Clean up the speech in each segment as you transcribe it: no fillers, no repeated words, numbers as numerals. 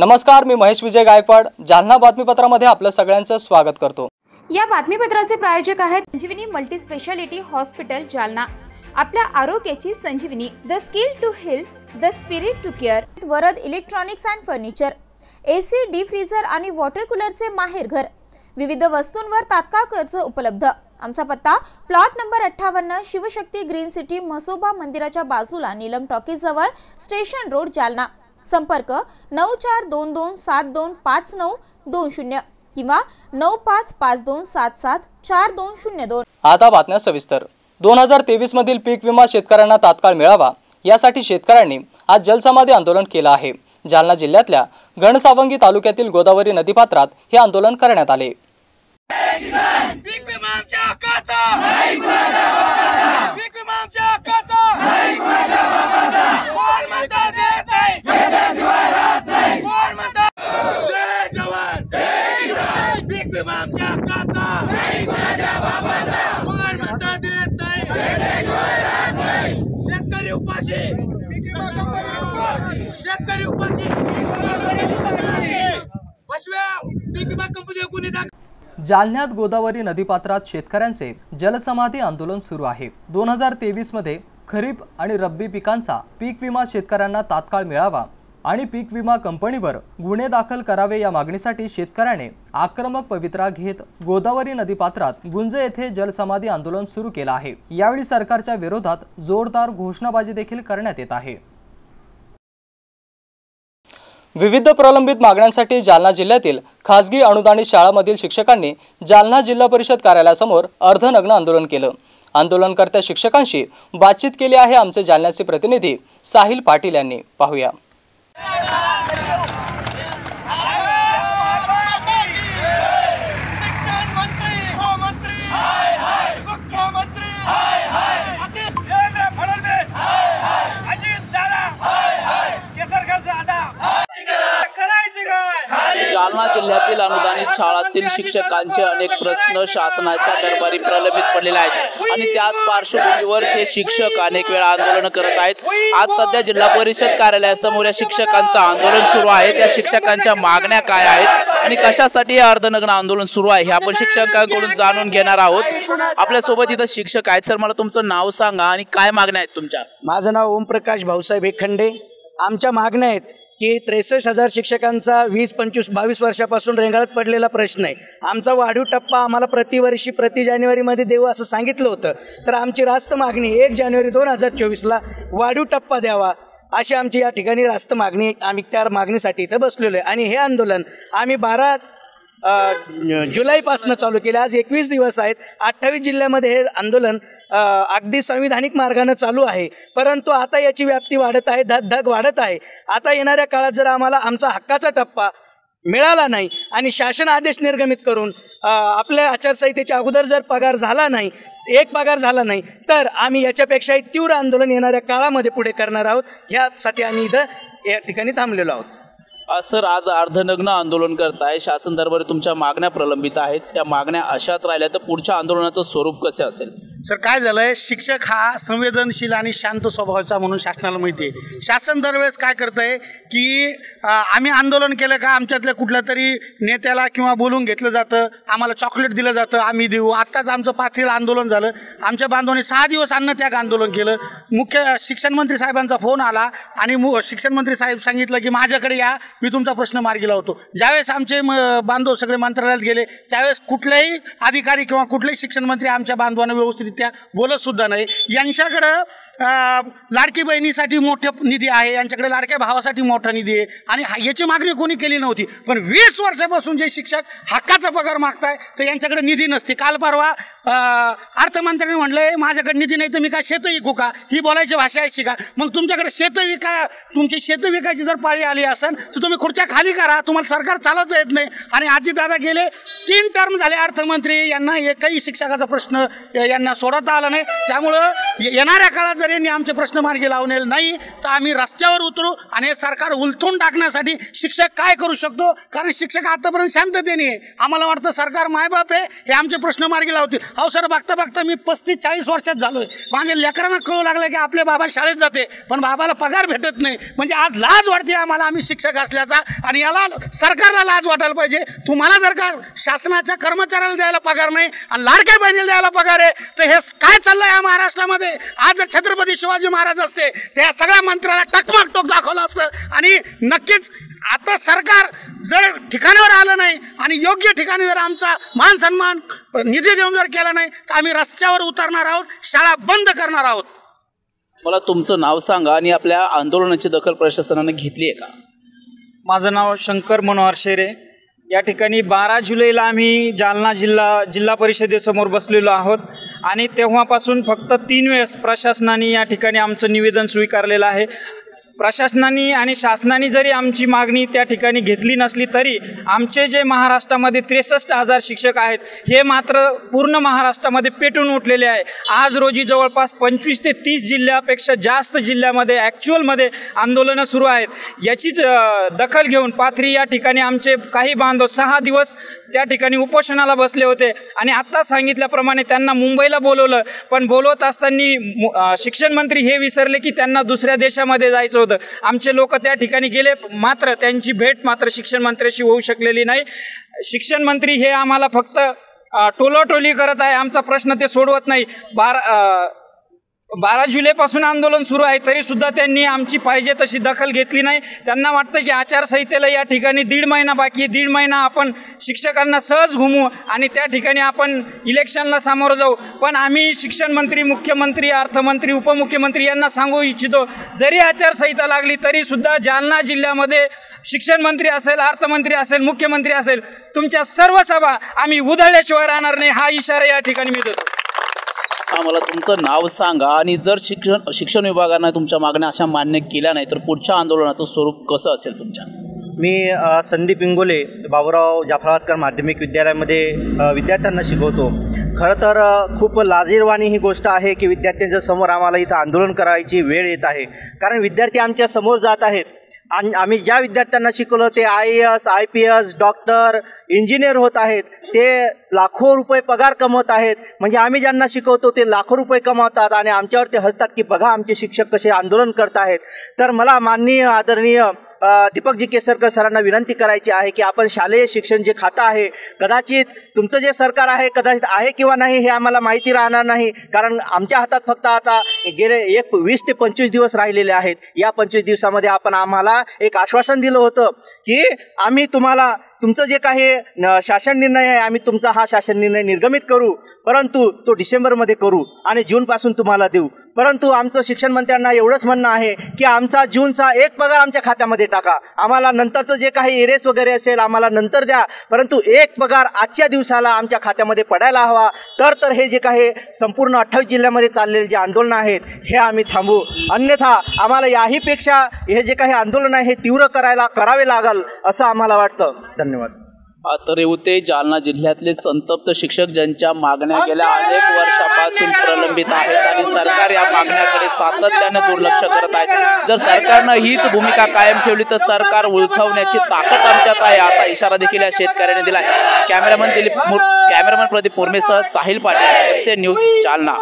नमस्कार, मी महेश विजय गायकवाड जालना बातमीपत्रामध्ये आपलं सगळ्यांचं स्वागत करतो। या बातमीपत्राचे प्रायोजक आहेत Sanjivani multi specialty hospital Jalna. आपल्या आरोग्याची संजीवनी, the skill to heal, the spirit to care. Varad electronics and furniture, AC, deep freezer आणि वॉटर कूलरचे माहेरघर। विविध वस्तूंवर तात्काळ कर्ज उपलब्ध। आमचा पत्ता plot number 58, Shivshakti green city, Mhasoba मंदिराच्या बाजूला, नीलम टॉकीज जवळ, स्टेशन रोड, जालना। संपर्क 9422725920 किंवा 9552774202। आता बातम्या सविस्तर। 2023 मधील पीक विमा शेतकऱ्यांना तात्काळ मिळावा यासाठी शेतकऱ्यांनी आज जलसमाधी आंदोलन केलं आहे। जालना जिल्ह्यातल्या घनसावंगी तालुक्यातील गोदावरी नदीपात्रात हे आंदोलन करण्यात आले। जालन्यात गोदावरी नदीपात्रात शेतकऱ्यांचे जलसमाधी आंदोलन सुरू आहे। 2023 मध्ये खरीप आणि रब्बी पिकांचा पीक विमा शेतकऱ्यांना तात्काळ मिळावा आणि पीक विमा कंपनीवर गुन्हे दाखल करावे या मागणीसाठी शेतकऱ्याने आक्रमक पवित्रा घेत गोदावरी नदीपात्रात गुंज येथे जलसमाधी आंदोलन सुरू केले आहे। यावेळी सरकारच्या विरोधात जोरदार घोषणाबाजी देखील करण्यात येत आहे। विविध प्रलंबित मागण्यांसाठी जालना जिल्ह्यातील खासगी अनुदानित शाळांमधील शिक्षकांनी जालना जिल्हा परिषद कार्यालयासमोर अर्धनग्न आंदोलन केलं। आंदोलनकर्त्या शिक्षकांशी बातचीत केली आहे आमचे जालन्याचे प्रतिनिधी साहिल पाटील यांनी। पाहूया। जालना जिल्ह्यातील अनुदानित शाळांतील शिक्षकांचे अनेक प्रश्न शासनाच्या दरबारी प्रलंबित पडलेले आहेत आणि त्याच पार्श्वभूमीवर हे शिक्षक अनेक वेळा आंदोलन करत आहेत। आज सध्या जिल्हा परिषद कार्यालयासमोर या शिक्षकांचं आंदोलन सुरू आहे। त्या शिक्षकांच्या मागण्या काय आहेत आणि कशासाठी हे अर्धनग्न आंदोलन सुरू आहे हे आपण शिक्षकांकडून जाणून घेणार आहोत। आपल्या सोबत इथं शिक्षक आहेत। सर, मला तुमचं नाव सांगा आणि काय मागण्या आहेत तुमच्या? माझं नाव ओमप्रकाश भाऊसाहेब एकखंडे। आमच्या मागण्या आहेत की 63,000 शिक्षकांचा 20-22 वर्षापासून रेंगाळत पडलेला प्रश्न आहे। आमचा वाढीव टप्पा आम्हाला प्रतिवर्षी प्रति जानेवारीमध्ये देऊ असं सांगितलं होतं, तर आमची रास्त मागणी 1 जानेवारी 2024ला वाढीव टप्पा द्यावा अशी आमची या ठिकाणी रास्त मागणी। आम्ही त्या मागणीसाठी इथं बसलेलो आहे आणि हे आंदोलन आम्ही 12 जुलैपासून चालू केले। आज 21 दिवस आहेत। 28 जिल्ह्यामध्ये हे आंदोलन अगदी संविधानिक मार्गाने चालू आहे, परंतु आता याची व्याप्ती वाढत आहे, धग वाढत आहे। आता येणाऱ्या काळात जर आम्हाला आमचा हक्काचा टप्पा मिळाला नाही आणि शासन आदेश निर्गमित करून आपल्या आचारसंहितेच्या अगोदर जर पगार झाला नाही, एक पगार झाला नाही, तर आम्ही याच्यापेक्षाही तीव्र आंदोलन येणाऱ्या काळामध्ये पुढे करणार आहोत। यासाठी आम्ही इथं या ठिकाणी थांबलेलो आहोत। सर, आज अर्धनग्न आंदोलन करताय, शासन दरबारी तुमच्या मागण्या प्रलंबित आहेत, त्या मागण्या अशाच राहिल्या तर पुढच्या आंदोलनाचं स्वरूप कसे असेल? सर, काय झालंय, शिक्षक हा संवेदनशील आणि शांत स्वभावाचा म्हणून शासनाला माहिती आहे। शासन दरवेळेस काय करतंय की आम्ही आंदोलन केलं का आमच्यातल्या कुठल्या तरी नेत्याला किंवा बोलून घेतलं जातं, आम्हाला चॉकलेट दिलं जातं, आम्ही देऊ। आत्ताच आमचं पाथरीला आंदोलन झालं, आमच्या बांधवांनी 6 दिवस अन्नत्याग आंदोलन केलं। मुख्य शिक्षण मंत्री साहेबांचा फोन आला आणि शिक्षण मंत्री साहेब सांगितलं की माझ्याकडे या, मी तुमचा प्रश्न मार्गी लावतो। ज्यावेळेस आमचे बांधव सगळे मंत्रालयात गेले त्यावेळेस कुठलेही अधिकारी किंवा कुठलेही शिक्षण मंत्री आमच्या बांधवांना व्यवस्थित त्या बोलत सुद्धा नाही। यांच्याकडे लाडकी बहिणीसाठी मोठा निधी आहे, यांच्याकडे लाडक्या भावासाठी मोठा निधी आहे आणि याची मागणी कोणी केली नव्हती, पण 20 वर्षापासून जे शिक्षक हक्काचा पगार मागताय तर यांच्याकडे निधी नसते। काल परवा अर्थमंत्र्यांनी म्हणलंय माझ्याकडे निधी नाही तर मी काय शेत विकू का, ही बोलायची भाषा आहे का? मग तुमच्याकडे शेत विका, तुमची शेत विकायची जर पाळी आली असेल तर तुम्ही खुर्च्या खाली करा, तुम्हाला सरकार चालवता येत नाही। आणि आजी दादा गेले 3 टर्म झाले अर्थमंत्री, यांना एकही शिक्षकाचा प्रश्न यांना सोडवता आलं नाही. त्यामुळं येणाऱ्या काळात जर यांनी आमचे प्रश्न मार्गी लावले नाही तर आम्ही रस्त्यावर उतरू आणि हे सरकार उलथून टाकण्यासाठी शिक्षक काय करू शकतो, कारण शिक्षक आतापर्यंत शांततेने आहे. आम्हाला वाटतं सरकार मायबाप आहे, हे आमचे प्रश्न मार्गी लावतील. अहो सर, बघता बघता मी 35-40 वर्षात झालोय. माझ्या लेकरांना कळू लागलं की आपले बाबा शाळेत जाते पण बाबाला पगार भेटत नाही. म्हणजे आज लाज वाटते आम्हाला आम्ही शिक्षक असल्याचा, आणि याला सरकारला लाज वाटायला पाहिजे. तुम्हाला जर का शासनाच्या कर्मचाऱ्याला द्यायला पगार नाही आणि लाडक्या बहिणीला द्यायला पगार आहे तर हे काय चाललंय या महाराष्ट्रामध्ये. आज जर छत्रपती शिवाजी महाराज असते त्या सगळ्या मंत्र्याला टकमक टोक दाखवलं असतं. आणि नक्कीच आता सरकार जर ठिकाणावर आलं नाही आणि योग्य ठिकाणी जर आमचा मान सन्मान निधी देऊन जर केला नाही तर आम्ही रस्त्यावर उतरणार आहोत, शाळा बंद करणार आहोत. मला तुमचं नाव सांगा आणि आपल्या आंदोलनाची दखल प्रशासनाने घेतली आहे का? माझं नाव शंकर मनोहर शेरे. या ठिकाणी 12 जुलैला आम्ही जालना जिल्हा परिषदेसमोर बसलेलो आहोत आणि तेव्हापासून फक्त 3 वेळेस प्रशासनाने या ठिकाणी आमचं निवेदन स्वीकारलेलं आहे. प्रशासनाने आणि शासनाने जरी आमची मागणी त्या ठिकाणी घेतली नसली तरी आमचे जे महाराष्ट्रामध्ये 63,000 शिक्षक आहेत हे मात्र पूर्ण महाराष्ट्रामध्ये पेटून उठलेले आहे. आज रोजी जवळपास 25 ते 30 जिल्ह्यापेक्षा जास्त जिल्ह्यामध्ये ॲक्च्युअलमध्ये आंदोलनं सुरू आहेत. याचीच दखल घेऊन पाथरी या ठिकाणी आमचे काही बांधव 6 दिवस त्या ठिकाणी उपोषणाला बसले होते आणि आत्ता सांगितल्याप्रमाणे त्यांना मुंबईला बोलवलं, पण बोलवत असताना शिक्षण मंत्री हे विसरले की त्यांना दुसऱ्या देशामध्ये जायचं होतं. आमचे लोक त्या ठिकाणी गेले, मात्र त्यांची भेट मात्र शिक्षण मंत्र्याशी होऊ शकलेली नाही. शिक्षण मंत्री हे आम्हाला फक्त टोलाटोली करत आहे, आमचा प्रश्न ते सोडवत नाही. 12 जुलैपासून आंदोलन सुरू आहे तरी सुद्धा त्यांनी आमची पाहिजे तशी दखल घेतली नाही. त्यांना वाटतं की आचारसंहितेला या ठिकाणी 1.5 महिना बाकी आहे, 1.5 महिना आपण शिक्षकांना सहज घुमू आणि त्या ठिकाणी आपण इलेक्शनला सामोरं जाऊ. पण आम्ही शिक्षण मंत्री, मुख्यमंत्री, अर्थमंत्री, उपमुख्यमंत्री यांना सांगू इच्छितो, जरी आचारसंहिता लागली तरी सुद्धा जालना जिल्ह्यामध्ये शिक्षण मंत्री असेल, अर्थमंत्री असेल, मुख्यमंत्री असेल, तुमच्या सर्व सभा आम्ही उधळल्याशिवाय राहणार नाही, हा इशारा या ठिकाणी मी देतो. मला तुमचं नाव सांगा आणि जर शिक्षण विभागाने तुमच्या मागण्या अशा मान्य केल्या नाही तर पुढच्या आंदोलनाचं स्वरूप कसं असेल तुमच्या? मी संदीप इंगोले, बाबूराव जाफराबादकर माध्यमिक विद्यालयामध्ये विद्यार्थ्यांना शिकवतो. खरं तर खूप लाजिरवाणी ही गोष्ट आहे की विद्यार्थ्यांच्या समोर आम्हाला इथं आंदोलन करायची वेळ येत आहे, कारण विद्यार्थी आमच्या समोर जात आहेत. आणि आम्ही ज्या विद्यार्थ्यांना शिकवलं ते IAS, IPS, डॉक्टर, इंजिनियर होत आहेत, ते लाखो रुपये पगार कमवत आहेत. म्हणजे आम्ही ज्यांना शिकवतो ते लाखो रुपये कमवतात आणि आमच्यावर ते हसतात की बघा आमचे शिक्षक कसे आंदोलन करत आहेत. तर मला माननीय आदरणीय दीपकजी केसरकर सरांना विनंती करायची आहे की आपण शालेय शिक्षण जे खातं आहे, कदाचित तुमचं जे सरकार आहे कदाचित आहे किंवा नाही हे आम्हाला माहिती राहणार नाही, कारण आमच्या हातात फक्त आता गेले 20 ते 25 दिवस राहिलेले आहेत. या 25 दिवसामध्ये आपण आम्हाला एक आश्वासन दिलं होतं की आम्ही तुम्हाला तुमचं जे काही शासन निर्णय आहे आम्ही तुमचा हा शासन निर्णय निर्गमित करू, परंतु तो डिसेंबरमध्ये करू आणि जूनपासून तुम्हाला देऊ. परंतु आमचं शिक्षण मंत्र्यांना एवढंच म्हणणं आहे की आमचा जूनचा 1 पगार आमच्या खात्यामध्ये टाका, आम्हाला नंतरचं जे काही एरेस वगैरे असेल आम्हाला नंतर द्या, परंतु 1 पगार आजच्या दिवसाला आमच्या खात्यामध्ये पडायला हवा. तर हे जे काही संपूर्ण 28 जिल्ह्यामध्ये चाललेले जे आंदोलन आहेत हे आम्ही थांबू, अन्यथा आम्हाला याहीपेक्षा हे जे काही आंदोलन आहे हे तीव्र करावे लागेल असं आम्हाला वाटतं. धन्यवाद. तर होते जालना जिल्ह्यातले संतप्त शिक्षक ज्यांच्या मागण्या गेल्या अनेक वर्षापासून प्रलंबित आहेत आणि सरकार या मागण्याकडे सातत्याने दुर्लक्ष करत आहे. जर सरकारनं हीच भूमिका कायम ठेवली तर सरकार उलथवण्याची ताकद आमच्यात आहे असा इशारा देखील या शेतकऱ्याने दिलाय. कॅमेरामन प्रदीप मुर्मेसह साहिल पाटील, FC न्यूज, जालना.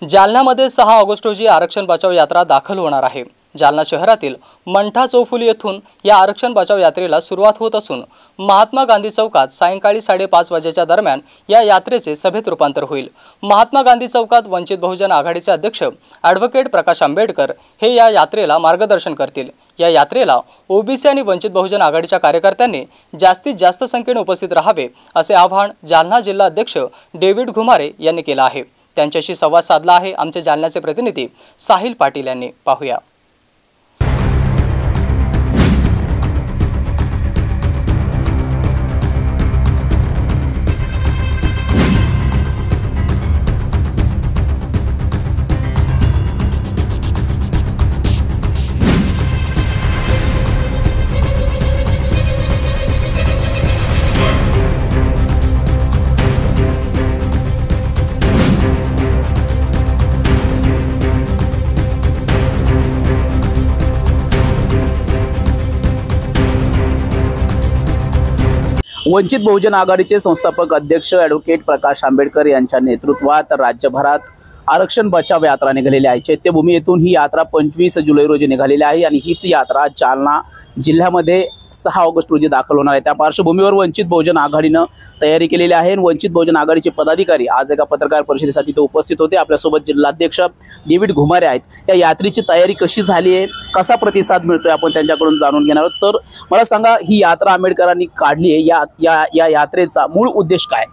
जालन्यामध्ये 6 ऑगस्ट रोजी आरक्षण बचाव यात्रा दाखल होणार आहे. जालना शहरातील मंठा चौफुली येथून या आरक्षण बचाव यात्रेला सुरुवात होत असून महात्मा गांधी चौकात सायंकाळी 5:30 वाजेच्या दरम्यान या यात्रेचे सभेत रूपांतर होईल. महात्मा गांधी चौकात वंचित बहुजन आघाडीचे अध्यक्ष ॲडव्होकेट प्रकाश आंबेडकर हे या यात्रेला मार्गदर्शन करतील. या यात्रेला OBC आणि वंचित बहुजन आघाडीच्या कार्यकर्त्यांनी जास्तीत जास्त संख्येने उपस्थित राहावे असे आवाहन जालना जिल्हा अध्यक्ष डेव्हिड घुमारे यांनी केलं आहे. त्यांच्याशी संवाद साधला आहे आमचे जालन्याचे प्रतिनिधी साहिल पाटील यांनी. पाहूया. वंचित बहुजन आघाडीचे संस्थापक अध्यक्ष ॲडव्होकेट प्रकाश आंबेडकर यांच्या नेतृत्वात राज्यभरात आरक्षण बचाव यात्रा निघालेली आहे। चैत्यभूमी येथून ही यात्रा 25 जुलै रोजी निघालेली आहे आणि हीच यात्रा जालना जिल्ह्यामध्ये 6 ऑगस्ट रोजी दाखल होणार आहे। त्या पार्श्वभूमीवर वंचित बहुजन आघाडीनं तयारी केलेली आहे। वंचित बहुजन आघाडीचे पदाधिकारी आज एका पत्रकार परिषदेसाठी ते उपस्थित होते। आपल्यासोबत जिल्हाध्यक्ष डेव्हिड घुमारे आहेत। या यात्रेची तयारी कशी झाली आहे, कसा प्रतिसाद मिळतोय, आपण त्यांच्याकडून जाणून घेणार आहोत। सर, मला सांगा, ही यात्रा आंबेडकरांनी काढली आहे, या यात्रेचा मूळ उद्देश काय?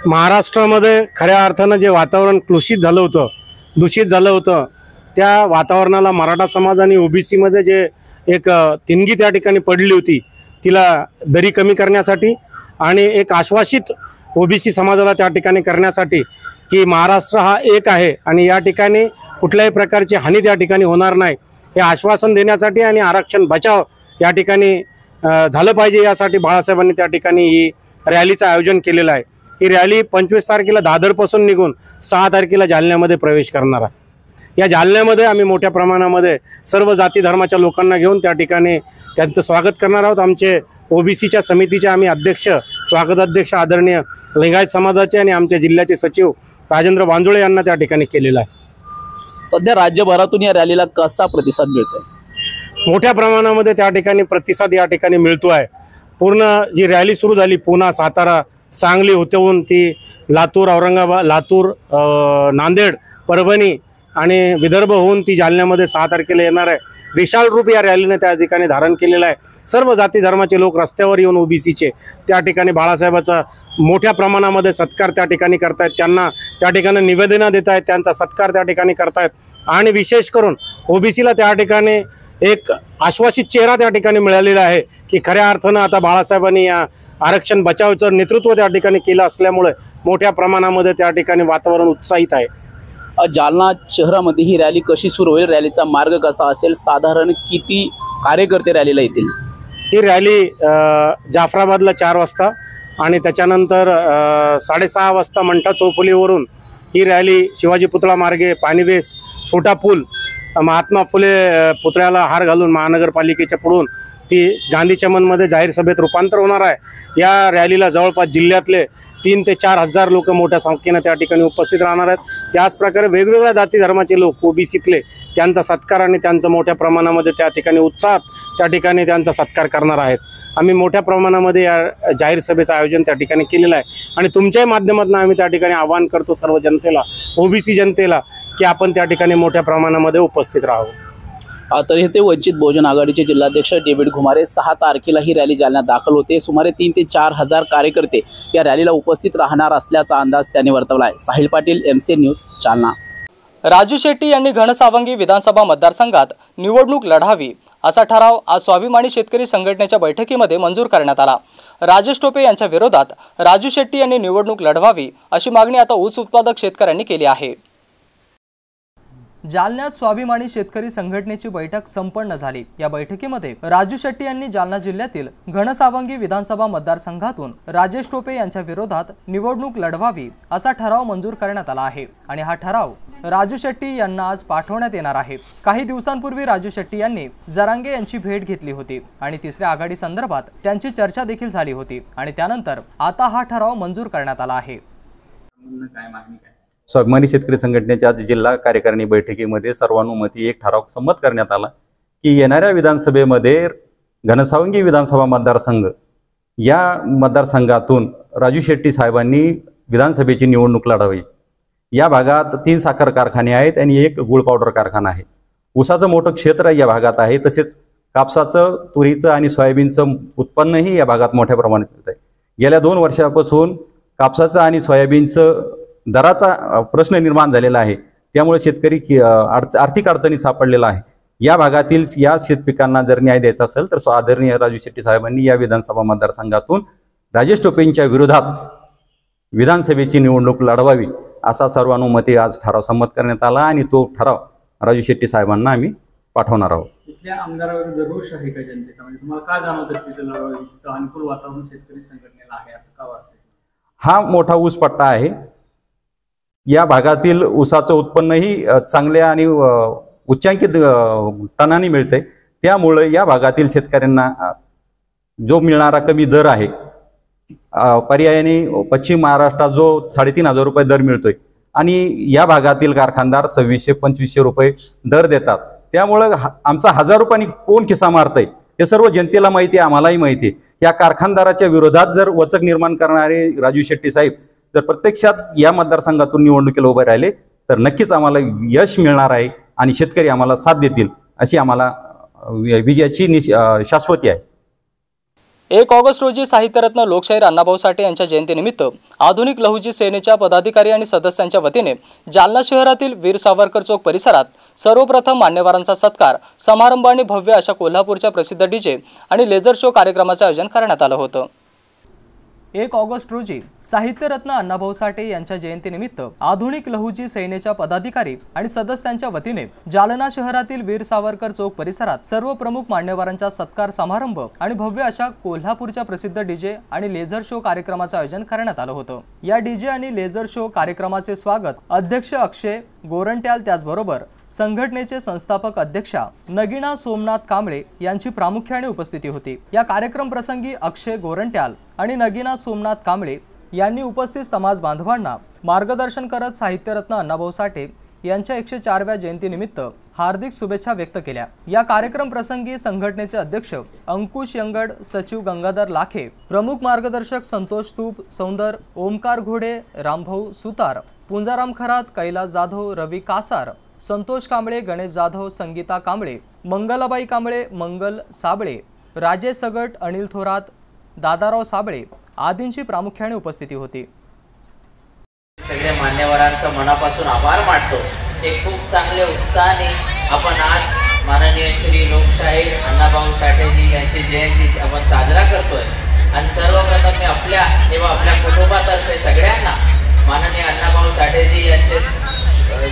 महाराष्ट्रामध्ये खऱ्या अर्थानं जे वातावरण दूषित झालं होतं, त्या वातावरणाला मराठा समाज आणि ओबीसी मध्ये जे एक तिनगी त्या ठिकाणी पडली होती, तिला दरी कमी करण्यासाठी आणि एक आश्वासित ओबीसी समाजाला त्या ठिकाणी करण्यासाठी की महाराष्ट्र हा एक आहे आणि या ठिकाणी कुठल्याही प्रकारची हानी त्या ठिकाणी होणार नाही, हे आश्वासन देण्यासाठी आणि आरक्षण बचाव या ठिकाणी झालं पाहिजे, यासाठी बाळासाहेबांनी त्या ठिकाणी ही रॅलीचं आयोजन केलेलं आहे। ही रॅली 25 तारखेला दादरपासून निघून 6 तारखेला जालन्यामध्ये प्रवेश करणार आहे। या जालन्यामध्ये आम्ही मोठ्या प्रमाणामध्ये सर्व जाती धर्माच्या लोकांना घेऊन त्या ठिकाणी त्यांचं स्वागत करणार आहोत। आमचे ओबीसीच्या समितीचे आम्ही स्वागताध्यक्ष आदरणीय लिंगायत समाजाचे आणि आमच्या जिल्ह्याचे सचिव राजेंद्र वांजुळे यांना त्या ठिकाणी केलेला आहे। सध्या राज्यभरातून या रॅलीला कसा प्रतिसाद मिळतोय? मोठ्या प्रमाणामध्ये त्या ठिकाणी प्रतिसाद या ठिकाणी मिळतो आहे। पूर्ण जी रॅली सुरू झाली पुणा, सातारा, सांगली होऊन ती लातूर, औरंगाबाद, नांदेड, परभणी आणि विदर्भ होऊन ती जालन्यामध्ये 6 तारखेला येणार आहे। विशाल रूप या रॅलीने त्या ठिकाणी धारण केलेलं आहे। सर्व जाती धर्माचे लोक रस्त्यावर येऊन ओबीसीचे त्या ठिकाणी बाळासाहेबाचा मोठ्या प्रमाणामध्ये सत्कार त्या ठिकाणी करतायत, त्यांना त्या ठिकाणी निवेदनं देत आहेत, त्यांचा सत्कार त्या ठिकाणी करतायत आणि विशेष करून ओबीसीला त्या ठिकाणी एक आश्वासित चेहरा त्या ठिकाणी मिळालेला आहे की खऱ्या अर्थानं आता बाळासाहेबांनी या आरक्षण बचावचं नेतृत्व त्या ठिकाणी केलं असल्यामुळे मोठ्या प्रमाणामध्ये त्या ठिकाणी वातावरण उत्साहित आहे। जालना शहरामध्ये ही रॅली कशी सुरू होईल, रॅलीचा मार्ग कसा असेल, साधारण किती कार्यकर्ते रॅलीला येतील? ही रॅली जाफराबादला 4 वाजता आणि त्याच्यानंतर 6:30 वाजता मंठा चौफुलीवरून ही रॅली शिवाजी पुतळा मार्गे पाणीवेस, छोटा पूल, महात्मा फुले पुतळ्याला हार घालून महानगरपालिकेच्या पुढून ती गांधी चमनमध्ये जाहीर सभेत रूपांतर होणार आहे। या रॅलीला जवळपास जिल्ह्यातले 3 ते 4 हजार लोक मोठ्या संख्येने त्या ठिकाणी उपस्थित राहणार आहेत। त्याचप्रकारे वेगवेगळ्या जाती धर्माचे लोक ओबीसीतले त्यांचा सत्कार आणि त्यांचा मोठ्या प्रमाणामध्ये त्या ठिकाणी उत्साहात त्या ठिकाणी त्यांचा सत्कार करणार आहेत। आम्ही मोठ्या प्रमाणामध्ये या जाहीर सभेचं आयोजन त्या ठिकाणी केलेलं आहे आणि तुमच्याही माध्यमातून आम्ही त्या ठिकाणी आवाहन करतो सर्व जनतेला, ओबीसी जनतेला, की आपण त्या ठिकाणी मोठ्या प्रमाणामध्ये उपस्थित राहावं। तर हे ते वंचित बहुजन आघाडीचे जिल्हाध्यक्ष डेव्हिड घुमारे। 6 तारखेला ही रॅली जालन्यात दाखल होते। सुमारे 3 ते 4 हजार कार्यकर्ते या रॅलीला उपस्थित राहणार असल्याचा अंदाज त्यांनी वर्तवला आहे। Sahil Patil, MC news, Jalna. राजू शेट्टी यांनी घनसावंगी विधानसभा मतदारसंघात निवडणूक लढावी असा ठराव आज स्वाभिमानी शेतकरी संघटनेच्या बैठकीमध्ये मंजूर करण्यात आला। राजेश टोपे यांच्या विरोधात राजू शेट्टी यांनी निवडणूक लढवावी अशी मागणी आता ऊस उत्पादक शेतकऱ्यांनी केली आहे। जालन्यात स्वाभिमानी शेतकरी संघटनेची बैठक संपन्न झाली। या बैठकीमध्ये राजू शेट्टी यांनी जालना जिल्ह्यातील घनसावंगी विधानसभा मतदारसंघातून राजेश टोपे यांच्या विरोधात निवडणूक लढवावी असा ठराव मंजूर करण्यात आला आहे आणि हा ठराव राजू शेट्टी यांना आज पाठवण्यात येणार आहे। काही दिवसांपूर्वी राजू शेट्टी यांनी जरांगे यांची भेट घेतली होती आणि तिसऱ्या आघाडी संदर्भात त्यांची चर्चा देखील झाली होती आणि त्यानंतर आता हा ठराव मंजूर करण्यात आला आहे। स्वाभिमानी शेतकरी संघटनेच्या आज जिल्हा कार्यकारिणी बैठकीमध्ये सर्वानुमती एक ठराव संमत करण्यात आला की येणाऱ्या विधानसभेमध्ये घनसावंगी विधानसभा मतदारसंघ या मतदारसंघातून राजू शेट्टी साहेबांनी विधानसभेची निवडणूक लढवावी। या भागात 3 साखर कारखाने आहेत आणि 1 गुळ पावडर कारखाना आहे। ऊसाचं मोठं क्षेत्र या भागात आहे, तसेच कापसाचं, तुरीचं आणि सोयाबीनचं उत्पन्नही या भागात मोठ्या प्रमाणात होत आहे। गेल्या 2 वर्षापासून कापसाचं आणि सोयाबीनचं दराचा प्रश्न निर्माण झालेला आहे, त्यामुळे शेतकरी आर्थिक अडचणीत सापडलेला आहे। या भागातील या शेतपिकांना जर न्याय द्यायचा असेल तर आदरणीय राजू शेट्टी साहेबांनी या विधानसभा मतदारसंघातून राजेश टोपेंच्या विरोधात विधानसभेची निवडणूक लढवावी असा सर्वानुमते आज ठराव संमत करण्यात आला आणि तो ठराव राजू शेट्टी साहेबांना आम्ही पाठवणार आहोत। इथल्या आमदाराविरुद्ध रोष आहे का जनतेचा? म्हणजे तुम्हाला काय जाणवतं तिथे लढवावी, तिथं अनुकूल वातावरण शेतकरी संघटनेला आहे असं का वाटतं? हा मोठा ऊस पट्टा आहे। या भागातील ऊसाचं उत्पन्नही चांगल्या आणि उच्चांकित टनाने मिळते, त्यामुळे या भागातील शेतकऱ्यांना जो मिळणारा कमी दर आहे पर्यायाने पश्चिम महाराष्ट्रात जो 3,500 रुपये दर मिळतोय आणि या भागातील कारखानदार 2600-2500 रुपये दर देतात. त्यामुळं आमचा 1000 रुपयांनी कोण खिसा मारतंय हे सर्व जनतेला माहिती आहे, आम्हालाही माहिती आहे. या कारखानदाराच्या विरोधात जर वचक निर्माण करणारे राजू शेट्टी साहेब जर प्रत्यक्षात या मतदारसंघातून निवडणुकीला उभे राहिले तर नक्कीच आम्हाला यश मिळणार आहे आणि शेतकरी आम्हाला साथ देतील अशी आम्हाला विजयाची शाश्वती आहे. 1 ऑगस्ट रोजी साहित्यरत्न लोकशाहीर अण्णाभाऊ साठे यांच्या जयंतीनिमित्त आधुनिक लहुजी सेनेच्या पदाधिकारी आणि सदस्यांच्या वतीने जालना शहरातील वीर सावरकर चौक परिसरात सर्वप्रथम मान्यवरांचा सत्कार समारंभ आणि भव्य अशा कोल्हापूरच्या प्रसिद्ध डीजे आणि लेझर शो कार्यक्रमाचे आयोजन करण्यात आलं होतं. 1 ऑगस्ट रोजी साहित्यरत्न अण्णाभाऊ साठे यांच्या जयंतीनिमित्त आधुनिक लहुजी सेनेच्या पदाधिकारी आणि सदस्यांच्या वतीने जालना शहरातील वीर सावरकर चौक परिसरात सर्व प्रमुख मान्यवरांचा सत्कार समारंभ आणि भव्य अशा कोल्हापूरच्या प्रसिद्ध डीजे आणि लेझर शो कार्यक्रमाचे आयोजन करण्यात आलं होतं. या डीजे आणि लेझर शो कार्यक्रमाचे स्वागत अध्यक्ष अक्षय गोरंट्याल त्याचबरोबर संघटनेचे संस्थापक अध्यक्षा नगीना सोमनाथ कांबळे यांची प्रामुख्याने उपस्थिती होती. या कार्यक्रम प्रसंगी अक्षय गोरंट्याल आणि नगीना सोमनाथ कांबळे यांनी उपस्थित समाज बांधवांना मार्गदर्शन करत साहित्यरत्न अण्णाभाऊ साठे यांच्या 104व्या जयंतीनिमित्त हार्दिक शुभेच्छा व्यक्त केल्या. या कार्यक्रम प्रसंगी संघटनेचे अध्यक्ष अंकुश यंगड, सचिव गंगाधर लाखे, प्रमुख मार्गदर्शक संतोष तूप, सौंदर, ओमकार घोडे, रामभाऊ सुतार, पुंजाराम खरात, कैलास जाधव, रवी कासार, संतोष कांबळे, गणेश जाधव, संगीता कांबळे, मंगलाबाई कांबळे, मंगल साबळे, राजेश सगट, अनिल थोरात, दादाराव साबळे आदींची प्रामुख्याने उपस्थिती होती. सगळ्या मान्यवरांचा मनापासून आभार मानतो. ते खूप चांगले उत्साहाने आपण आज माननीय श्री लोकशाहीर अण्णाभाऊ साठेजी यांची जयंती आपण साजरा करतोय. आणि सर्वप्रथम मी आपल्या कुटुंबातर्फे सगळ्यांना माननीय अण्णाभाऊ साठेजी यांचे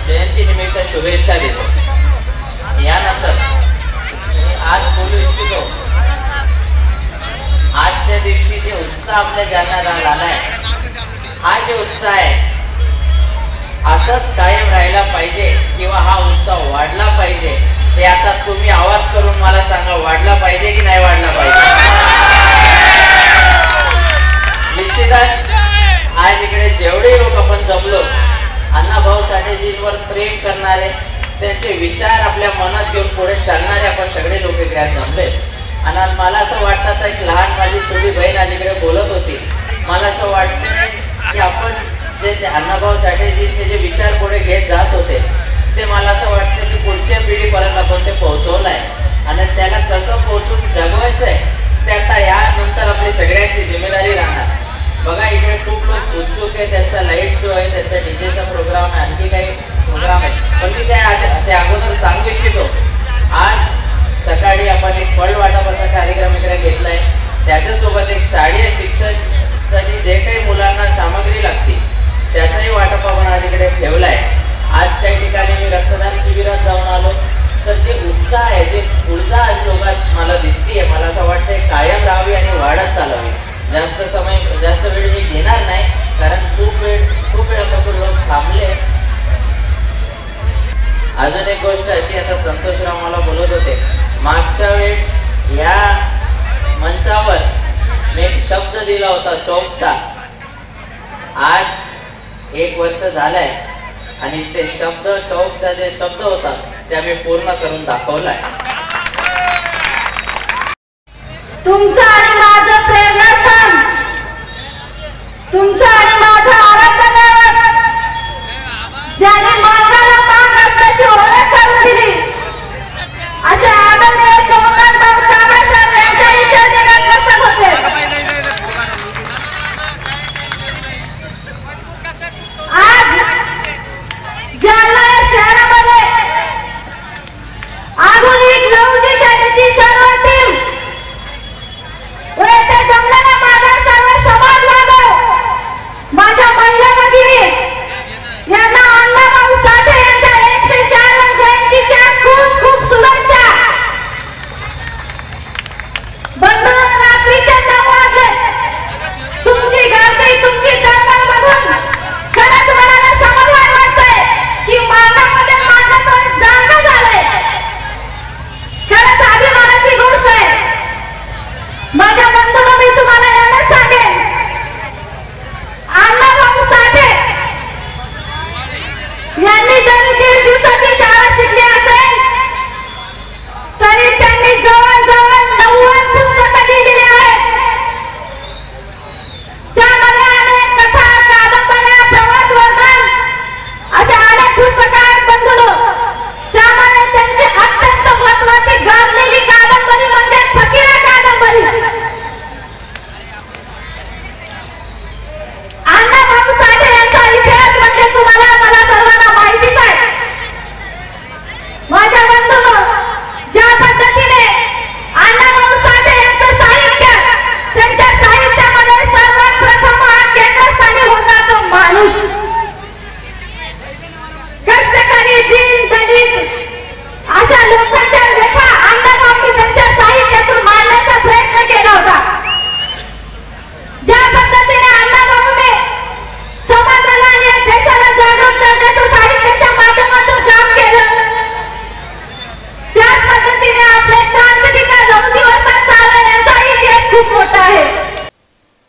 जयंती निमित्त शुभेच्छा देतो. यानंतर आज बोलू इच्छितो, आजच्या दिवशी जे उत्साह आपल्या जालन्यात आला आहे, हा जे उत्साह आहे असंच कायम राहिला पाहिजे किंवा हा उत्साह वाढला पाहिजे. हे आता तुम्ही आवाज करून मला सांगा, वाढला पाहिजे की नाही वाढला पाहिजे? निश्चितच आज इकडे जेवढे लोक आपण जमलो, अण्णाभाऊ साठेजींवर प्रेम करणारे, त्यांचे विचार आपल्या मनात घेऊन पुढे चालणारे आपण सगळे लोक इकडे जमले. आणि मला असं वाटतं एक लहान माझी छोटी बहीण आज इकडे बोलत होती, मला असं वाटतं की आपण जे अण्णाभाऊ साठेजींचे जे विचार पुढे घेत जात होते ते मला असं वाटतं की पुढच्या पिढीपर्यंत आपण ते पोहोचवलं आहे. आणि त्याला कसं पोहोचून जगवायचं आहे ते आता यानंतर आपली सगळ्यांची जिम्मेदारी राहणार. बघा इकडे खूप लोक उत्सुक आहे, त्यांचा लाईट शो आहे, त्यांचा डीजेचा प्रोग्राम आहे, आणखी काही प्रोग्राम आहे. पण मी त्या अगोदर सांगू इच्छितो, आज सकाळी आपण एक फळ वाटपाचा कार्यक्रम इकडे घेतला आहे. त्याच्यासोबत एक शाळेय शिक्षणासाठी जे काही मुलांना सामग्री लागते त्याचाही वाटप आपण आज इकडे ठेवला आहे. आज काही ठिकाणी मी रक्तदान शिबिरात जाऊन आलो, तर जे उत्साह आहे, जे ऊर्जा आज लोकांत मला दिसतीये, मला असं वाटतं कायम राहावी आणि वाढत चालावी. जास्त वेळ मी घेणार नाही, कारण खूप वेळापासून लोक थांबले. अजून एक गोष्ट अशी, आता संतोषराव मला बोलत होते, मागच्या वेळेस या मंचावर मी एक शब्द दिला होता चौकचा. आज 1 वर्ष झालंय आणि ते शब्द चौकचा जे शब्द होता ते आम्ही पूर्ण करून दाखवलाय. तुमचं आणि माझं प्रेरणास्थान, तुमचं आणि माझं आराधनावर, ज्याने माणसाला मान असल्याची ओळख करून दिली, अशा आदरणीय सोमनाथ भाऊ सावरकर यांच्या विचार जगात बसत होते. आज जालना शहरामध्ये आधुनिक लहुजी सेनेची सर्व टीम व येथे जमले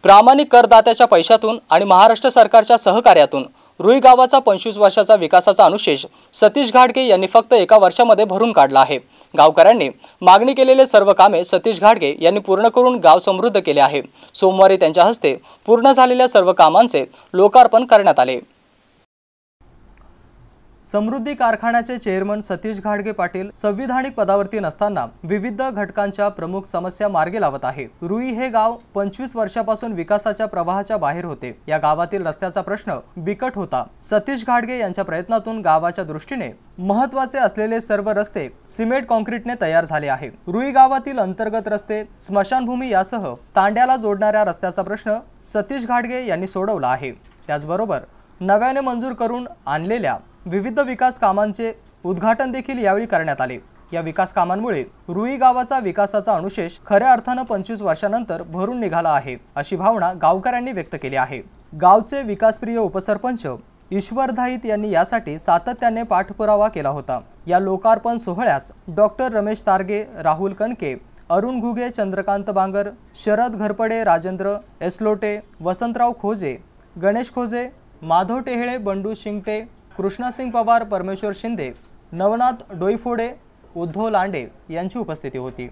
प्रामाणिक करदात्याच्या पैशातून आणि महाराष्ट्र सरकारच्या सहकार्यातून रुई गावाचा 25 वर्षाचा विकासाचा अनुशेष सतीश घाडगे यांनी फक्त एका वर्षामध्ये भरून काढला आहे। गावकऱ्यांनी मागणी केलेले सर्व कामे सतीश घाडगे यांनी पूर्ण करून गाव समृद्ध केले आहे। सोमवारी त्यांच्या हस्ते पूर्ण झालेल्या सर्व कामांचे लोकार्पण करण्यात आले। समृद्धी कारखान्याचे चेअरमन सतीश घाडगे पाटील संविधानिक पदावरती नसताना विविध घटकांच्या प्रमुख समस्या मार्गी लावत आहे। रुई हे गाव 25 वर्षापासून विकासाच्या प्रवाहाच्या बाहेर होते। या गावातील रस्त्याचा प्रश्न बिकट होता। सतीश घाडगे यांच्या प्रयत्नातून गावाच्या दृष्टीने महत्त्वाचे असलेले सर्व रस्ते सिमेंट कॉन्क्रीटने तयार झाले आहे। रुई गावातील अंतर्गत रस्ते, स्मशानभूमी यासह तांड्याला जोडणाऱ्या रस्त्याचा प्रश्न सतीश घाडगे यांनी सोडवला आहे। त्याचबरोबर नव्याने मंजूर करून आणलेल्या विविध विकास कामांचे उद्घाटन देखील यावेळी करण्यात आले। या विकास कामांमुळे रुई गावाचा विकासाचा अनुशेष खऱ्या अर्थाने 25 वर्षानंतर भरून निघाला आहे, अशी भावना गावकऱ्यांनी व्यक्त केली आहे। गावचे विकासप्रिय उपसरपंच ईश्वर धाईत यांनी यासाठी सातत्याने पाठपुरावा केला होता। या लोकार्पण सोहळ्यास डॉक्टर रमेश तारगे, राहुल कणके, अरुण घुगे, चंद्रकांत बांगर, शरद घरपडे, राजेंद्र एसलोटे, वसंतराव खोजे, गणेश खोजे, माधव टेहळे, बंडू शिंगटे, कृष्णासिंग पवार, परमेश्वर शिंदे, नवनाथ डोईफोडे, उद्धव लांडे यांची उपस्थिती होती।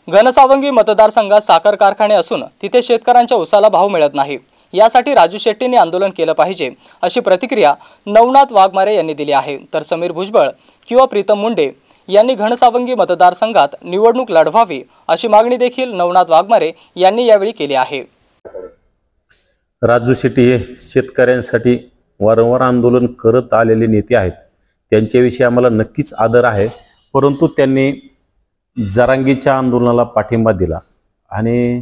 घनसावंगी मतदारसंघात साखर कारखाने असून तिथे शेतकऱ्यांच्या उसाला भाव मिळत नाही। यासाठी राजू शेट्टींनी आंदोलन केलं पाहिजे, अशी प्रतिक्रिया नवनाथ वाघमारे यांनी दिली आहे। तर समीर भुजबळ किंवा प्रीतम मुंडे यांनी घनसावंगी मतदारसंघात निवडणूक लढवावी, अशी मागणी देखील नवनाथ वाघमारे यांनी यावेळी केली आहे। राजू शेट्टी हे शेतकऱ्यांसाठी वारंवार आंदोलन करत आलेले नेते आहेत। त्यांच्याविषयी आम्हाला नक्कीच आदर आहे, परंतु त्यांनी जरांगीच्या आंदोलनाला पाठिंबा दिला आणि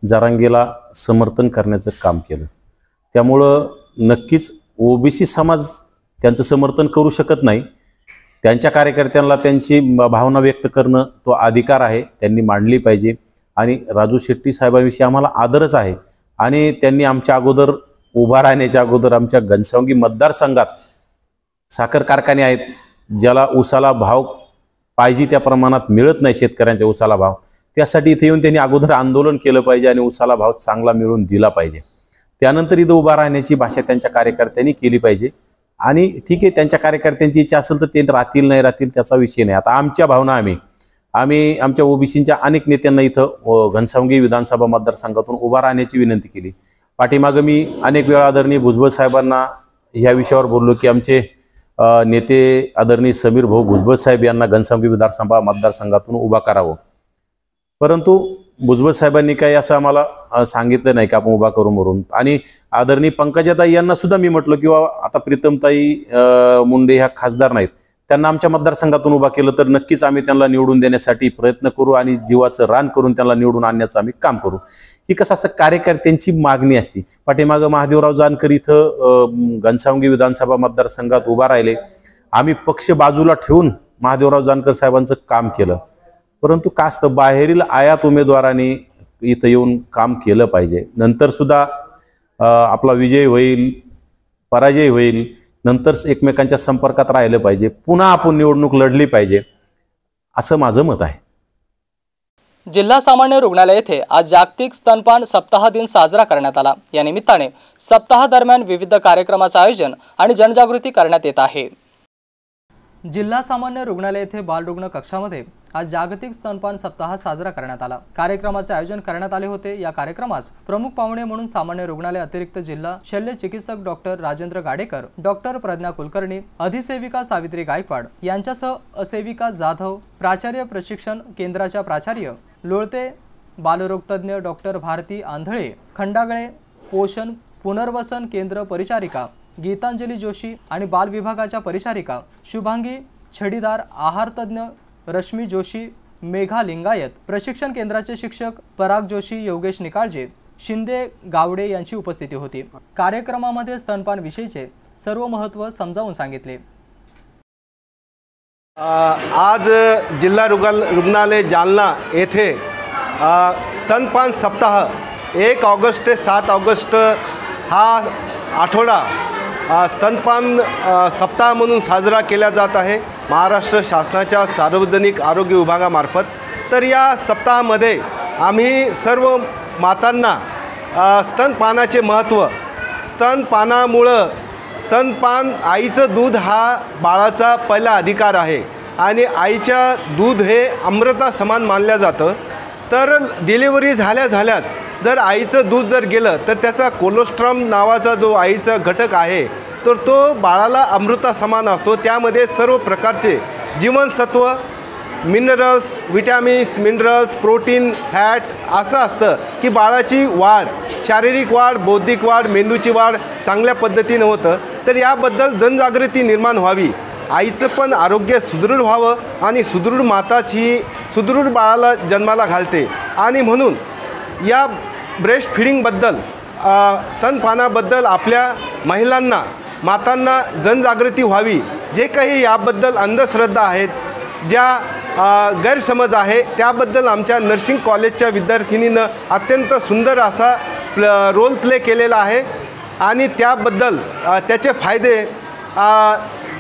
जरांगीला समर्थन करण्याचं काम केलं। त्यामुळं नक्कीच ओबीसी समाज त्यांचं समर्थन करू शकत नाही। त्यांच्या कार्यकर्त्यांना त्यांची भावना व्यक्त करणं तो अधिकार आहे, त्यांनी मांडली पाहिजे। आणि राजू शेट्टी साहेबांविषयी आम्हाला आदरच आहे आणि त्यांनी आमच्या अगोदर उभा राहण्याच्या अगोदर आमच्या घनसावंगी मतदारसंघात साखर कारखाने आहेत, ज्याला उसाला भाव पाहिजे त्या प्रमाणात मिळत नाही, शेतकऱ्यांच्या उसाला भाव, त्यासाठी इथे येऊन त्यांनी अगोदर आंदोलन केलं पाहिजे आणि उसाला भाव चांगला मिळून दिला पाहिजे। त्यानंतर इथं उभा राहण्याची भाषा त्यांच्या कार्यकर्त्यांनी केली पाहिजे। आणि ठीक आहे, त्यांच्या कार्यकर्त्यांची इच्छा असेल तर ते राहतील नाही राहतील त्याचा विषय नाही। आता आमच्या भावना आम्ही आमच्या ओबीसीच्या अनेक नेत्यांना इथं घनसावंगी विधानसभा मतदारसंघातून उभा राहण्याची विनंती केली। पाठीमागं मी अनेक वेळा आदरणीय भुजबळ साहेबांना ह्या विषयावर बोललो की आमचे नेते आदरणीय समीर भाऊ भुजबळ साहेब यांना घनसावंगी विधानसभा मतदारसंघातून उभा करावं, परंतु भुजबळ साहेबांनी काही असं आम्हाला सांगितलं नाही की आपण उभा करू म्हणून। आणि आदरणीय पंकजाताई यांना सुद्धा मी म्हटलं की आता प्रीतमताई मुंडे ह्या खासदार नाहीत, त्यांना आमच्या मतदारसंघातून उभा केलं तर नक्कीच आम्ही त्यांना निवडून देण्यासाठी प्रयत्न करू आणि जीवाचं रान करून त्यांना निवडून आणण्याचं आम्ही काम करू। ही कसं असतं, कार्यकर्त्यांची मागणी असते। पाठीमागं महादेवराव जानकर इथं घनसावंगी विधानसभा मतदारसंघात उभा राहिले, आम्ही पक्ष बाजूला ठेवून महादेवराव जानकर साहेबांचं काम केलं, परंतु का असतं बाहेरील आयात उमेदवारांनी इथं येऊन काम केलं पाहिजे। नंतर सुद्धा आपला विजय होईल, पराजय होईल, नंतर एकमेकांच्या संपर्कात राहिलं पाहिजे, पुन्हा आपण निवडणूक लढली पाहिजे, असं माझं मत आहे। जिल्हा सामान्य रुग्णालय येथे आज जागतिक स्तनपान सप्ताह दिन साजरा करण्यात आला। या निमित्ताने सप्ताह दरम्यान विविध कार्यक्रमाचे आयोजन आणि जनजागृती करण्यात येत आहे। जिल्हा सामान्य रुग्णालय येथे बालरुग्ण कक्षामध्ये आज जागतिक स्तनपान सप्ताह साजरा करण्यात आला। कार्यक्रमाचे आयोजन करण्यात आले होते। या कार्यक्रमास प्रमुख पाहुणे म्हणून सामान्य रुग्णालय अतिरिक्त जिल्हा शल्य चिकित्सक डॉक्टर राजेंद्र गाडेकर, डॉक्टर प्रज्ञा कुलकर्णी, अधिसेविका सावित्री गायकवाड यांच्यासह असेविका जाधव, प्राचार्य प्रशिक्षण केंद्राच्या प्राचार्य लोळते, बालरोगतज्ञ डॉक्टर भारती आंधळे, खंडागळे, पोषण पुनर्वसन केंद्र परिचारिका गीतांजली जोशी आणि बाल विभागाच्या परिचारिका शुभांगी छडीदार, आहार तज्ञ रश्मी जोशी, मेघा लिंगायत, प्रशिक्षण केंद्राचे शिक्षक पराग जोशी, योगेश निकाळजे, शिंदे गावडे यांची उपस्थिती होती। कार्यक्रमामध्ये स्तनपान विषयीचे सर्व महत्त्व समजावून सांगितले। आज जिल्हा रुग्णालय जालना येथे स्तनपान सप्ताह 1 ऑगस्ट ते 7 ऑगस्ट हा आठवडा स्तनपान सप्ताह म्हणून साजरा केला जात आहे महाराष्ट्र शासनाच्या सार्वजनिक आरोग्य विभागामार्फत। तर या सप्ताहामध्ये आम्ही सर्व मातांना स्तनपानाचे महत्त्व, स्तनपानामुळं स्तनपान आईचं दूध हा बाळाचा पहिला अधिकार आहे आणि आईच्या दूध हे अमृता समान मानलं जातं. तर डिलिव्हरी झाल्याच जर आईचं दूध जर गेलं तर त्याचा कोलेस्ट्रॉल नावाचा जो आईचा घटक आहे तर तो बाळाला अमृता समान असतो. त्यामध्ये सर्व प्रकारचे जीवनसत्व, minerals, vitamins, minerals, protein, fat असं असतं की बाळाची वाढ, शारीरिक वाढ, बौद्धिक वाढ, मेंदूची वाढ चांगल्या पद्धतीनं होतं. तर याबद्दल जनजागृती निर्माण व्हावी, आईचं पण आरोग्य सुदृढ व्हावं आणि सुदृढ माताच ही सुदृढ बाळाला जन्माला घालते. आणि म्हणून या ब्रेस्ट फिडिंगबद्दल, स्तनपानाबद्दल आपल्या महिलांना, मातांना जनजागृती व्हावी. जे काही याबद्दल अंधश्रद्धा आहेत, ज्या गैरसमज आहे त्याबद्दल आमच्या नर्सिंग कॉलेजच्या विद्यार्थिनीनं अत्यंत सुंदर असा रोल प्ले केलेला आहे आणि त्याबद्दल त्याचे फायदे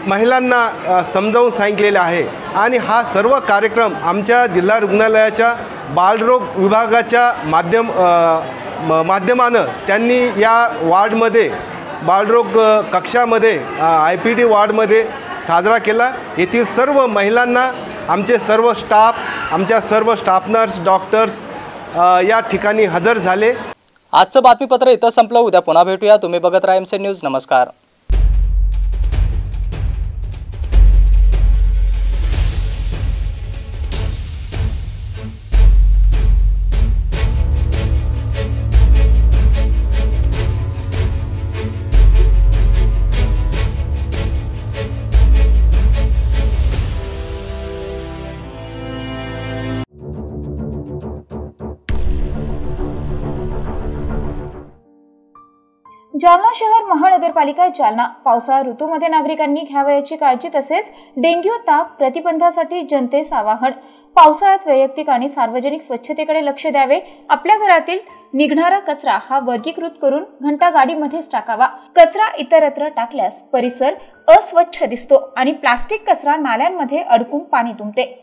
महिलांना समजावून सांगितलेले आहे. आणि हा सर्व कार्यक्रम आमच्या जिल्हा रुग्णालयाच्या बालरोग विभागाच्या माध्यमानं त्यांनी या वार्डमध्ये, बालरोग कक्षामध्ये, IPD वार्डमध्ये साजरा केला. येथील सर्व महिलांना, आमचे सर्व स्टाफ, आमच्या सर्व स्टाफ नर्स, डॉक्टर्स या ठिकाणी हजर झाले. आजचं बातमीपत्र इथं संपलं. उद्या पुन्हा भेटूया. तुम्ही बघत राहा MC न्यूज. नमस्कार. जालना शहर महानगरपालिका जालना पावसाळा ऋतूमध्ये नागरिकांनी घ्यावयाची काळजी तसेच डेंग्यू ताप प्रतिबंधासाठी जनतेस आवाहन. पावसाळ्यात वैयक्तिक आणि सार्वजनिक स्वच्छतेकडे लक्ष द्यावे. आपल्या घरातील निघणारा कचरा हा वर्गीकृत करून घंटा गाडीमध्येच टाकावा. कचरा इतरत्र टाकल्यास परिसर अस्वच्छ दिसतो आणि प्लास्टिक कचरा नाल्यांमध्ये अडकून पाणी तुंबते.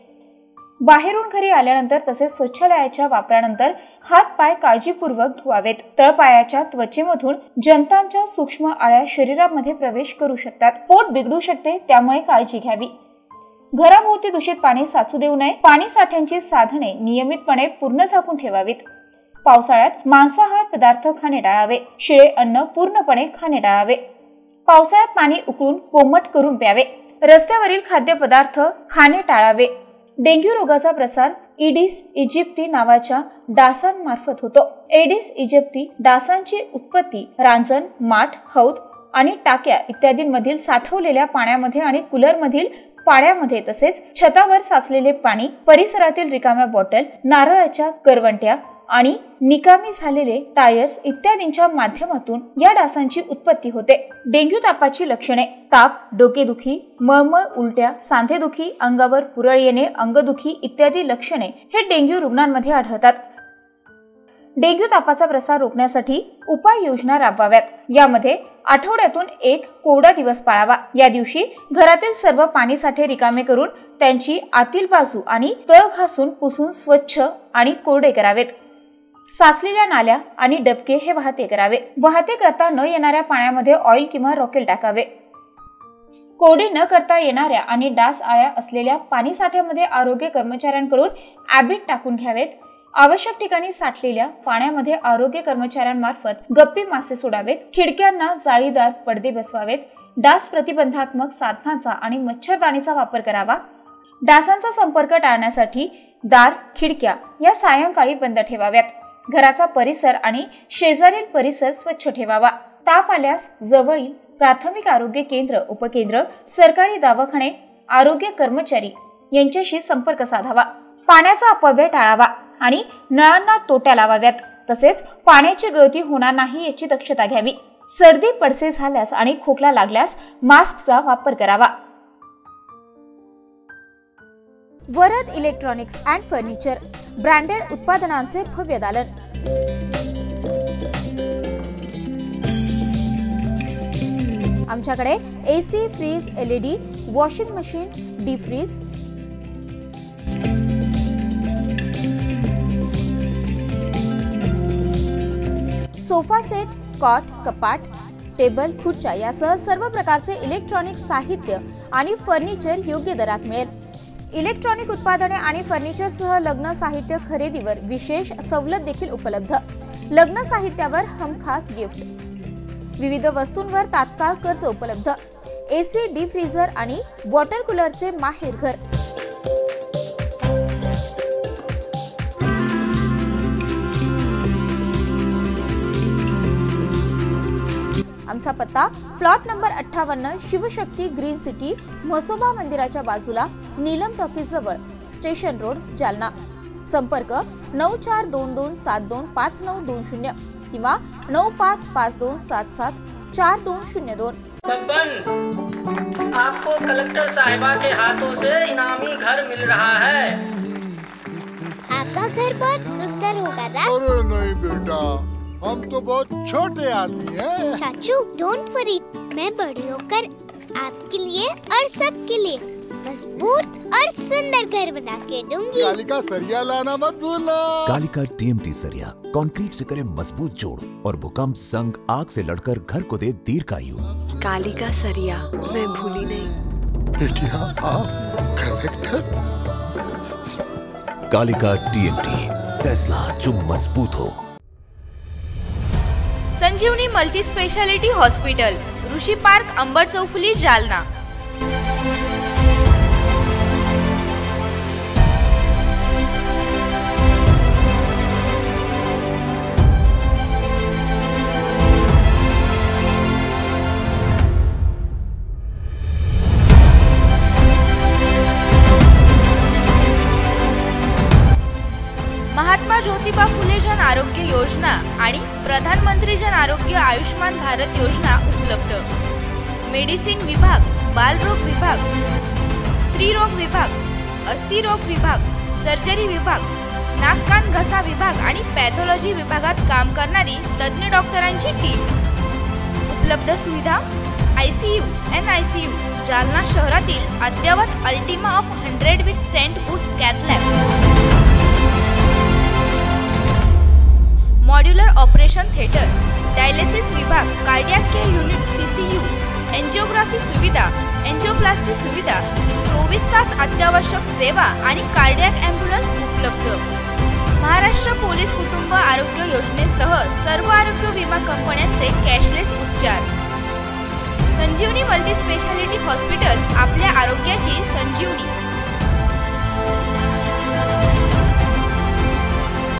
बाहेरून घरी आल्यानंतर तसेच शौचालयाच्या वापरानंतर हात पाय काळजीपूर्वक धुवावेत. तळपायाच्या त्वचेमधून जंतांच्या सूक्ष्म आळ्या शरीरामध्ये प्रवेश करू शकतात. पोट बिघडू शकते, त्यामुळे काळजी घ्यावी. घराभोवती दूषित पाणी साचू देऊ नये. पाणी साठ्यांची साधने नियमितपणे पूर्ण झाकून ठेवावीत. पावसाळ्यात मांसाहार पदार्थ खाणे टाळावे. शिळे अन्न पूर्णपणे खाणे टाळावे. पावसाळ्यात पाणी उकळून कोमट करून प्यावे. रस्त्यावरील खाद्यपदार्थ खाणे टाळावे. डेंग्यू रोगाचा प्रसार एडिस इजिप्ती नावाच्या डासांमार्फत होतो. एडिस इजिप्ती डासांची उत्पत्ती रांजण, माठ, हौद आणि टाक्या इत्यादींमधील साठवलेल्या पाण्यामध्ये आणि कूलरमधील पाण्यामध्ये तसेच छतावर साचलेले पाणी, परिसरातील रिकाम्या बॉटल, नारळाच्या करवंट्या आणि निकामी झालेले टायर्स इत्यादींच्या माध्यमातून या डासांची उत्पत्ती होते. डेंग्यू तापाची लक्षणे: ताप, डोकेदुखी, मळमळ, उलट्या, सांधेदुखी, अंगावर पुरळ येणे, अंगदुखी इत्यादी लक्षणे हे डेंग्यू रुग्णांमध्ये आढळतात. डेंग्यू तापाचा प्रसार रोखण्यासाठी उपाययोजना राबवाव्यात. यामध्ये आठवड्यातून एक कोरडा दिवस पाळावा. या दिवशी घरातील सर्व पाणी साठे रिकामे करून त्यांची आतील बाजू आणि तळ घासून पुसून स्वच्छ आणि कोरडे करावेत. साचलेल्या नाल्या आणि डबके हे वाहते करावे. वाहते करता न येणाऱ्या पाण्यामध्ये ऑइल किंवा रॉकेल टाकावे. कोरडे न करता येणाऱ्या आणि डास आळ्या असलेल्या पाणी साठ्यामध्ये आरोग्य कर्मचाऱ्यांकडून ॲबिट टाकून घ्यावेत. आवश्यक ठिकाणी साठलेल्या पाण्यामध्ये आरोग्य कर्मचाऱ्यांमार्फत गप्पी मासे सोडावेत. खिडक्यांना जाळीदार पडदे बसवावेत. डास प्रतिबंधात्मक साधनांचा आणि मच्छरदाणीचा वापर करावा. डासांचा संपर्क टाळण्यासाठी दार, खिडक्या या सायंकाळी बंद ठेवाव्यात. घराचा परिसर आणि शेजारील परिसर स्वच्छ ठेवावा. ताप आल्यास जवळील प्राथमिक आरोग्य केंद्र, उपकेंद्र, सरकारी दवाखाने, आरोग्य कर्मचारी यांच्याशी संपर्क साधावा. पाण्याचा अपव्यय टाळावा आणि नळांना तोट्या लावाव्यात. तसेच पाण्याची गळती होणार नाही याची दक्षता घ्यावी. सर्दी पडसे झाल्यास आणि खोकला लागल्यास मास्कचा वापर करावा. Varad electronics and furniture branded उत्पादनांचे भव्य दालन. आमच्याकडे AC, fridge, LED, washing machine, deep fridge, sofa set, cot, कपाट, टेबल, खुर्च्या यासह सर्व प्रकारचे इलेक्ट्रॉनिक साहित्य आणि फर्निचर योग्य दरात मिळेल। इलेक्ट्रॉनिक उत्पादने आणि फर्निचरसह लग्न साहित्य खरेदीवर विशेष सवलत देखील उपलब्ध। लग्न साहित्यावर हमखास गिफ्ट, विविध वस्तूंवर तात्काळ कर्ज उपलब्ध, एसी, डीप फ्रीजर आणि वॉटर कूलरचे माहेर घर। आमचा पत्ता plot number 58, Shivshakti green city, Mhasoba मंदिराच्या बाजूला, नीलम टॉकीज जवळ, स्टेशन रोड, जालना। संपर्क 9422725920 किंवा 9552774202। आपको कलेक्टर साहिबा के हाथों से इनामी घर मिल रहा है। आपका घर बहुत सुंदर होगा ना? अरे नहीं बेटा, हम तो बहुत छोटे आदमी हैं। चाचू डोंट वरी, मैं बड़ी होकर आपके लिए और सबके लिए मजबूत और सुंदर घर बना के दूंगी। कालिका सरिया लाना मत भूलना। कालिका TMT सरिया कंक्रीट से करे मजबूत जोड़ और भूकंप, संग, आग से लड़कर घर को दे दीर्घायु। कालिका सरिया मैं भूली नहीं। बेटिया आप कलेक्टर। कालिका TMT, फैसला जो मजबूत हो। संजीवनी मल्टी स्पेशालिटी हॉस्पिटल, ऋषी पार्क, अंबर चौफुली, जालना। महात्मा ज्योतिबा फुले जन आरोग्य योजना आणि प्रधानमंत्री जन आरोग्य आयुष्मान भारत योजना उपलब्ध। मेडिसिन विभाग, बालरोग विभाग, स्त्रीरोग विभाग, अस्थिरोग विभाग, सर्जरी विभाग, नाक कान घसा विभाग आणि पॅथॉलॉजी विभागात काम करणारी तज्ञ डॉक्टरांची टीम। उपलब्ध सुविधा ICU, NICU, जालना शहरातील अद्ययावत Ultima of 100 with stent boost cath lab, modular operation theatre, dialysis विभाग, cardiac care unit CCU, angiography सुविधा, एंजियोप्लास्टी सुविधा, 24 तास अत्यावश्यक सेवा आणि कार्डियक ॲम्ब्युलन्स उपलब्ध। महाराष्ट्र पोलीस कुटुंब आरोग्य योजनेसह सर्व आरोग्य विमा कंपन्यांचे कॅशलेस उपचार। संजीवनी मल्टी स्पेशालिटी हॉस्पिटल, आपल्या आरोग्याची संजीवनी।